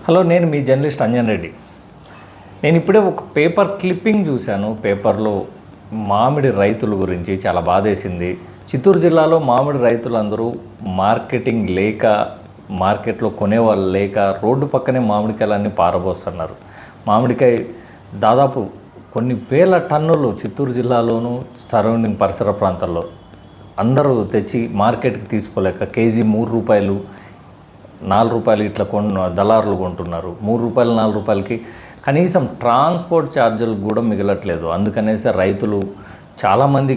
Hello, నేను మీ journalist Anjan Reddy. నేను ఇప్పుడే ఒక పేపర్ క్లిప్పింగ్ చూశాను. పేపర్లో మామిడి రైతుల గురించి చాలా బాధేసింది. చిత్తూరు జిల్లాలో మామిడి రైతులందరూ మార్కెటింగ్ లేక, మార్కెట్లో కొనేవాళ్ళు లేక రోడ్డు పక్కనే మామిడికాయలన్నీ పారబోస్తున్నారు. మామిడికాయ దాదాపు కొన్ని వేల టన్నులు చిత్తూరు జిల్లాలోనూ సరౌండింగ్ పరిసర ప్రాంతాల్లో అందరూ తెచ్చి మార్కెట్కి తీసుకోలేక కేజీ ₹3, ₹4 ఇట్లా దళారులు కొంటున్నారు. ₹3, ₹4కి కనీసం ట్రాన్స్పోర్ట్ ఛార్జీలు కూడా మిగలట్లేదు. అందుకనేసి రైతులు చాలామంది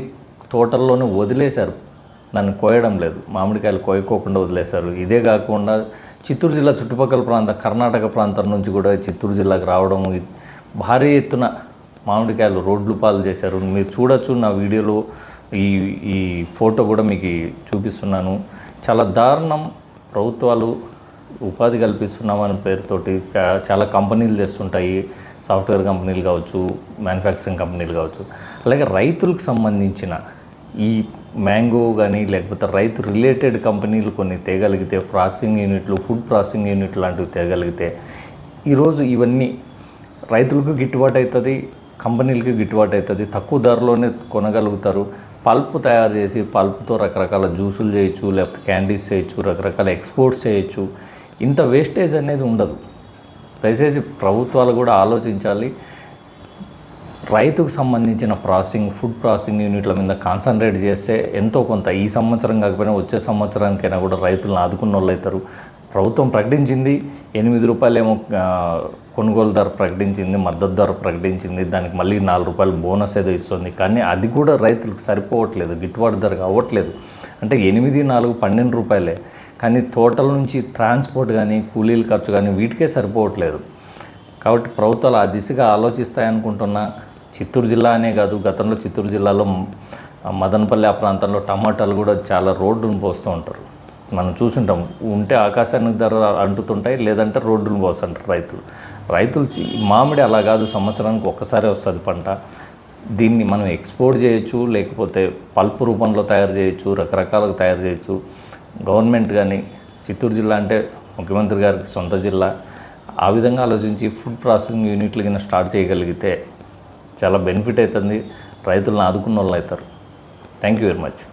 తోటల్లోనే వదిలేశారు, దాన్ని కోయడం లేదు, మామిడికాయలు కోయకోకుండా వదిలేశారు. ఇదే కాకుండా చిత్తూరు జిల్లా చుట్టుపక్కల కర్ణాటక ప్రాంతం నుంచి కూడా చిత్తూరు జిల్లాకు రావడం, భారీ ఎత్తున మామిడికాయలు రోడ్లు పాలు చేశారు. మీరు చూడొచ్చు, నా వీడియోలో ఈ ఫోటో కూడా మీకు చూపిస్తున్నాను. చాలా దారుణం. ప్రభుత్వాలు ఉపాధి కల్పిస్తున్నామని పేరుతోటి చాలా కంపెనీలు చేస్తుంటాయి. సాఫ్ట్వేర్ కంపెనీలు కావచ్చు, మ్యానుఫ్యాక్చరింగ్ కంపెనీలు కావచ్చు. అలాగే రైతులకు సంబంధించిన ఈ మ్యాంగో కానీ లేకపోతే రైతు రిలేటెడ్ కంపెనీలు కొన్ని తేగలిగితే, ప్రాసెసింగ్ యూనిట్లు, ఫుడ్ ప్రాసెసింగ్ యూనిట్లు లాంటివి తేగలిగితే ఈరోజు ఇవన్నీ రైతులకు గిట్టుబాటు అవుతుంది, కంపెనీలకి గిట్టుబాటు అవుతుంది, తక్కువ ధరలోనే కొనగలుగుతారు. పల్ప్ తయారు చేసి పల్ప్తో రకరకాల జ్యూసులు చేయొచ్చు, లేకపోతే క్యాండీస్ చేయొచ్చు, రకరకాల ఎక్స్పోర్ట్స్ చేయొచ్చు. ఇంత వేస్టేజ్ అనేది ఉండదు. దయచేసి ప్రభుత్వాలు కూడా ఆలోచించాలి. రైతుకు సంబంధించిన ఫుడ్ ప్రాసెసింగ్ యూనిట్ల మీద కాన్సన్ట్రేట్ చేస్తే ఎంతో కొంత ఈ సంవత్సరం కాకపోయినా వచ్చే సంవత్సరానికైనా కూడా రైతులను ఆదుకున్న వాళ్ళు అవుతారు. ప్రభుత్వం ప్రకటించింది ₹8 ఏమో కొనుగోలు ధర ప్రకటించింది, మద్దతు ధర ప్రకటించింది, దానికి మళ్ళీ ₹4 బోనస్ ఏదో ఇస్తుంది. కానీ అది కూడా రైతులకు సరిపోవట్లేదు, గిట్టుబాటు ధర అవ్వట్లేదు. అంటే 8, 4, ₹12. కానీ తోటల నుంచి ట్రాన్స్పోర్ట్ కానీ, కూలీల ఖర్చు కానీ వీటికే సరిపోవట్లేదు. కాబట్టి ప్రభుత్వాలు ఆ దిశగా ఆలోచిస్తాయనుకుంటున్నా. చిత్తూరు జిల్లా అనే కాదు, గతంలో చిత్తూరు జిల్లాలో మదనపల్లి ఆ ప్రాంతంలో టమాటాలు కూడా చాలా రోడ్డును పోస్తూ ఉంటారు. మనం చూసుంటాం. ఉంటే ఆకాశానికి ధర అంటుతుంటాయి, లేదంటే రోడ్డును పోస్తుంటారు రైతులు. మామిడి అలా కాదు, సంవత్సరానికి ఒక్కసారే వస్తుంది పంట. దీన్ని మనం ఎక్స్పోర్ట్ చేయొచ్చు, లేకపోతే పల్ప్ రూపంలో తయారు చేయొచ్చు, రకరకాలుగా తయారు చేయొచ్చు. గవర్నమెంట్ కానీ, చిత్తూరు జిల్లా అంటే ముఖ్యమంత్రి గారికి సొంత జిల్లా, ఆ విధంగా ఆలోచించి ఫుడ్ ప్రాసెసింగ్ యూనిట్లు కింద స్టార్ట్ చేయగలిగితే చాలా బెనిఫిట్ అవుతుంది. రైతులను ఆదుకున్న వాళ్ళు అవుతారు. Thank you very much.